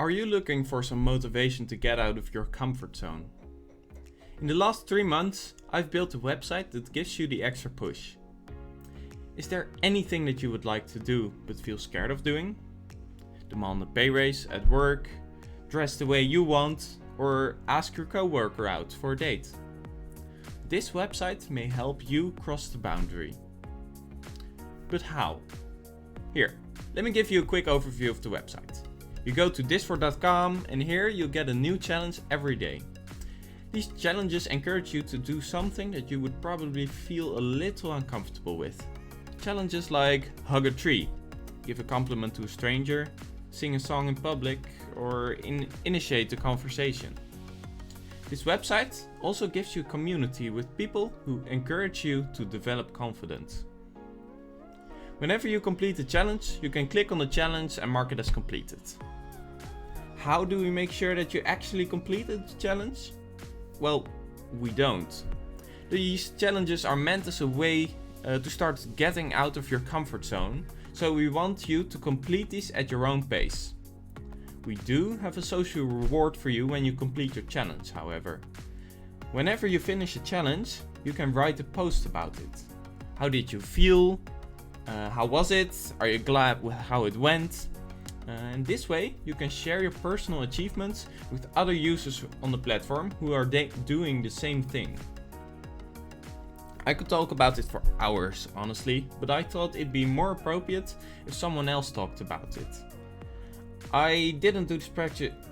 Are you looking for some motivation to get out of your comfort zone? In the last 3 months, I've built a website that gives you the extra push. Is there anything that you would like to do but feel scared of doing? Demand a pay raise at work, dress the way you want, or ask your coworker out for a date? This website may help you cross the boundary. But how? Here, let me give you a quick overview of the website. You go to disfort.com and here you'll get a new challenge every day. These challenges encourage you to do something that you would probably feel a little uncomfortable with. Challenges like hug a tree, give a compliment to a stranger, sing a song in public, or initiate a conversation. This website also gives you a community with people who encourage you to develop confidence. Whenever you complete a challenge, you can click on the challenge and mark it as completed. How do we make sure that you actually completed the challenge? Well, we don't. These challenges are meant as a way to start getting out of your comfort zone, so we want you to complete these at your own pace. We do have a social reward for you when you complete your challenge, however. Whenever you finish a challenge, you can write a post about it. How did you feel? How was it? Are you glad with how it went? And this way, you can share your personal achievements with other users on the platform who are doing the same thing. I could talk about it for hours, honestly, but I thought it'd be more appropriate if someone else talked about it. I didn't do this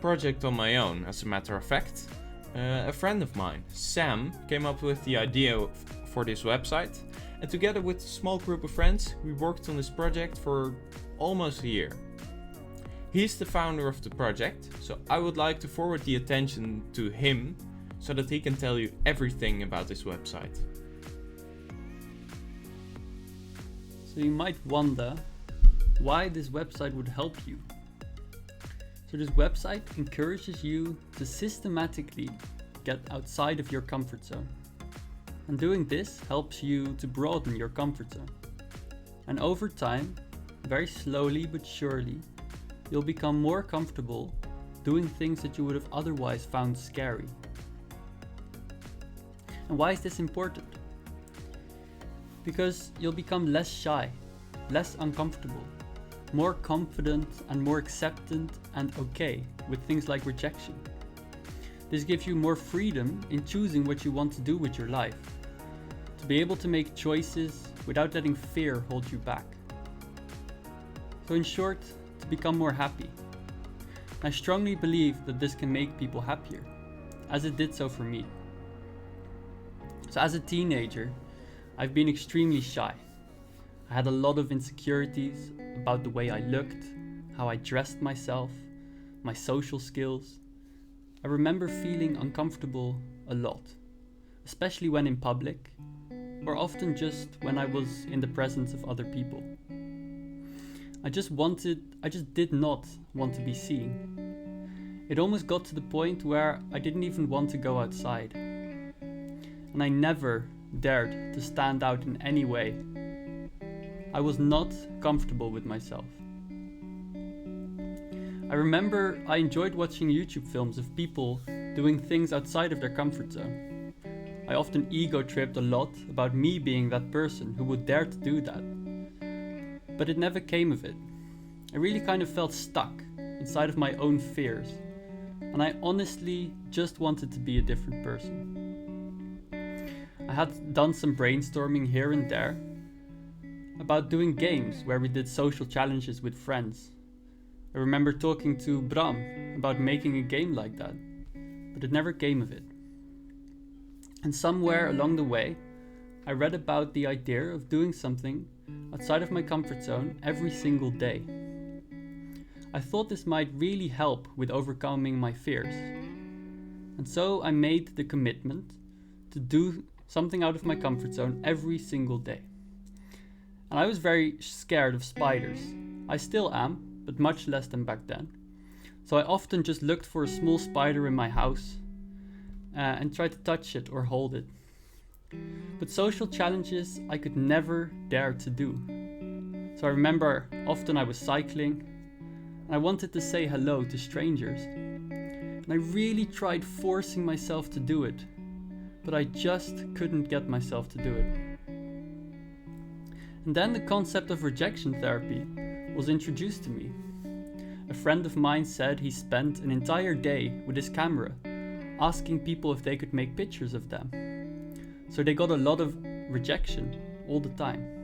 project on my own, as a matter of fact. A friend of mine, Sam, came up with the idea for this website, and together with a small group of friends, we worked on this project for almost a year. He's the founder of the project, so I would like to forward the attention to him so that he can tell you everything about this website. So you might wonder why this website would help you. So this website encourages you to systematically get outside of your comfort zone. And doing this helps you to broaden your comfort zone. And over time, very slowly but surely, you'll become more comfortable doing things that you would have otherwise found scary. And why is this important? Because you'll become less shy, less uncomfortable, more confident and more acceptant and okay with things like rejection. This gives you more freedom in choosing what you want to do with your life, to be able to make choices without letting fear hold you back. So in short, to become more happy. I strongly believe that this can make people happier, as it did so for me. So as a teenager, I've been extremely shy. I had a lot of insecurities about the way I looked, how I dressed myself, my social skills. I remember feeling uncomfortable a lot, especially when in public, or often just when I was in the presence of other people. I just did not want to be seen. It almost got to the point where I didn't even want to go outside. And I never dared to stand out in any way. I was not comfortable with myself. I remember I enjoyed watching YouTube films of people doing things outside of their comfort zone. I often ego tripped a lot about me being that person who would dare to do that. But it never came of it. I really kind of felt stuck inside of my own fears, and I honestly just wanted to be a different person. I had done some brainstorming here and there about doing games where we did social challenges with friends. I remember talking to Bram about making a game like that, but it never came of it. And somewhere along the way, I read about the idea of doing something outside of my comfort zone every single day. I thought this might really help with overcoming my fears. And so I made the commitment to do something out of my comfort zone every single day. And I was very scared of spiders. I still am, but much less than back then. So I often just looked for a small spider in my house and tried to touch it or hold it. But social challenges I could never dare to do. So I remember often I was cycling and I wanted to say hello to strangers. And I really tried forcing myself to do it, but I just couldn't get myself to do it. And then the concept of rejection therapy was introduced to me. A friend of mine said he spent an entire day with his camera, asking people if they could make pictures of them. So they got a lot of rejection all the time.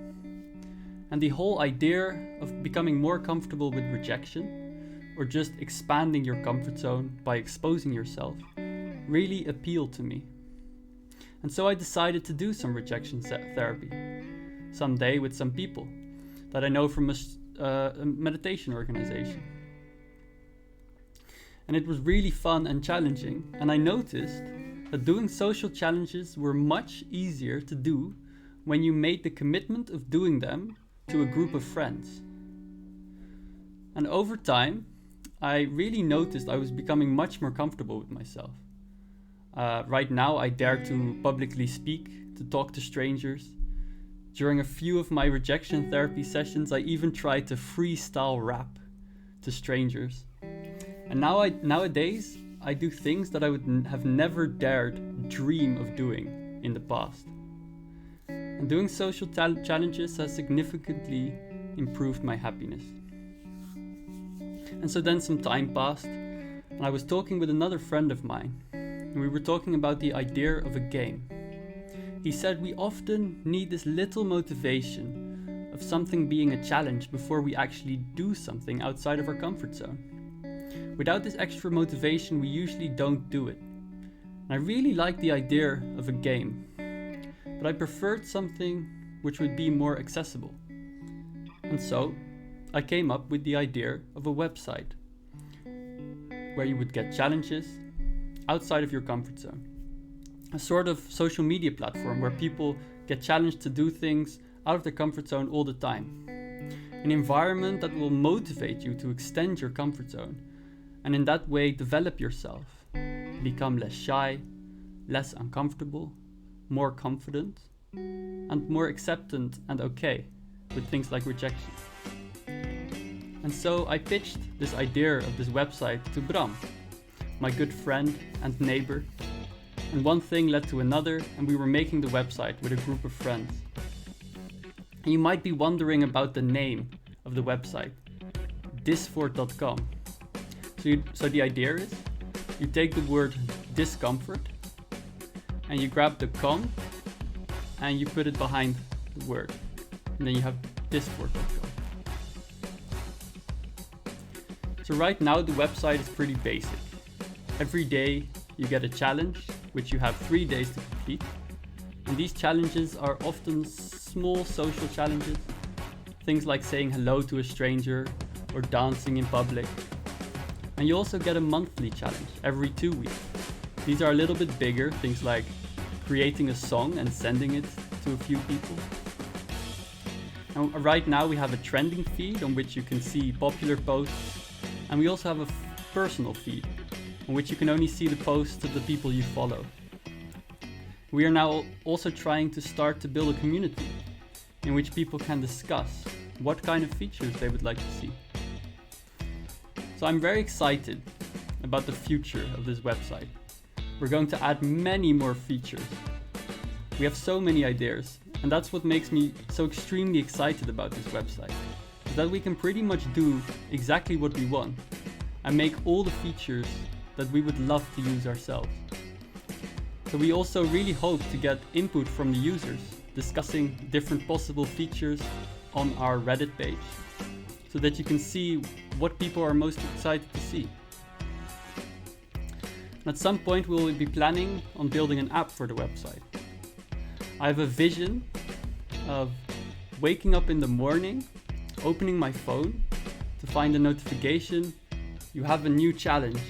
And the whole idea of becoming more comfortable with rejection, or just expanding your comfort zone by exposing yourself, really appealed to me. And so I decided to do some rejection therapy, someday with some people that I know from a meditation organization. And it was really fun and challenging, and I noticed that doing social challenges were much easier to do when you made the commitment of doing them to a group of friends. And over time, I really noticed I was becoming much more comfortable with myself. Right now, I dare to publicly speak, to talk to strangers. During a few of my rejection therapy sessions, I even tried to freestyle rap to strangers. And nowadays, I do things that I would have never dared dream of doing in the past. And doing social challenges has significantly improved my happiness. And so then some time passed, and I was talking with another friend of mine, and we were talking about the idea of a game. He said we often need this little motivation of something being a challenge before we actually do something outside of our comfort zone. Without this extra motivation, we usually don't do it. And I really like the idea of a game, but I preferred something which would be more accessible. And so I came up with the idea of a website where you would get challenges outside of your comfort zone. A sort of social media platform where people get challenged to do things out of their comfort zone all the time. An environment that will motivate you to extend your comfort zone, and in that way develop yourself, become less shy, less uncomfortable, more confident, and more acceptant and okay with things like rejection. And so I pitched this idea of this website to Bram, my good friend and neighbor. And one thing led to another, and we were making the website with a group of friends. And you might be wondering about the name of the website, Disfort.com. So the idea is, you take the word discomfort, and you grab the com, and you put it behind the word. And then you have Disfort.com. So right now the website is pretty basic. Every day you get a challenge, which you have 3 days to complete. And these challenges are often small social challenges. Things like saying hello to a stranger or dancing in public. And you also get a monthly challenge every 2 weeks. These are a little bit bigger, things like creating a song and sending it to a few people. And right now we have a trending feed on which you can see popular posts. And we also have a personal feed on which you can only see the posts of the people you follow. We are now also trying to start to build a community in which people can discuss what kind of features they would like to see. So I'm very excited about the future of this website. We're going to add many more features. We have so many ideas, and that's what makes me so extremely excited about this website, is that we can pretty much do exactly what we want and make all the features that we would love to use ourselves. So we also really hope to get input from the users, discussing different possible features on our Reddit page, so that you can see what people are most excited to see. And at some point we will be planning on building an app for the website. I have a vision of waking up in the morning, opening my phone to find a notification, you have a new challenge,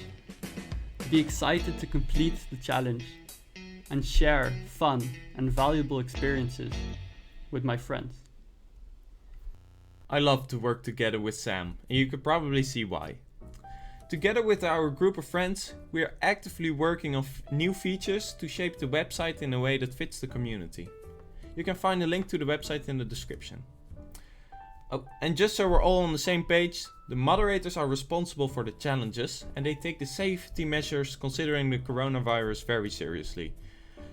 to be excited to complete the challenge and share fun and valuable experiences with my friends. I love to work together with Sam, and you could probably see why. Together with our group of friends, we are actively working on new features to shape the website in a way that fits the community. You can find a link to the website in the description. Oh, and just so we're all on the same page, The moderators are responsible for the challenges and they take the safety measures considering the coronavirus very seriously.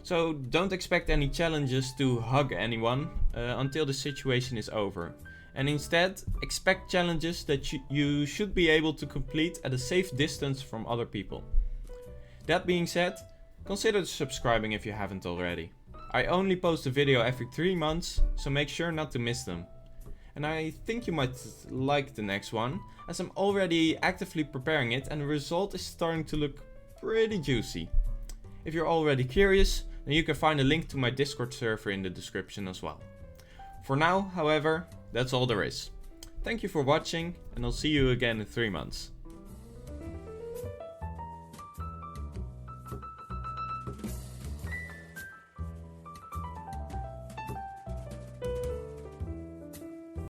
So don't expect any challenges to hug anyone until the situation is over. And instead, expect challenges that you should be able to complete at a safe distance from other people. That being said, consider subscribing if you haven't already. I only post a video every 3 months, so make sure not to miss them. And I think you might like the next one, as I'm already actively preparing it and the result is starting to look pretty juicy. If you're already curious, then you can find a link to my Discord server in the description as well. For now, however, that's all there is. Thank you for watching and I'll see you again in 3 months.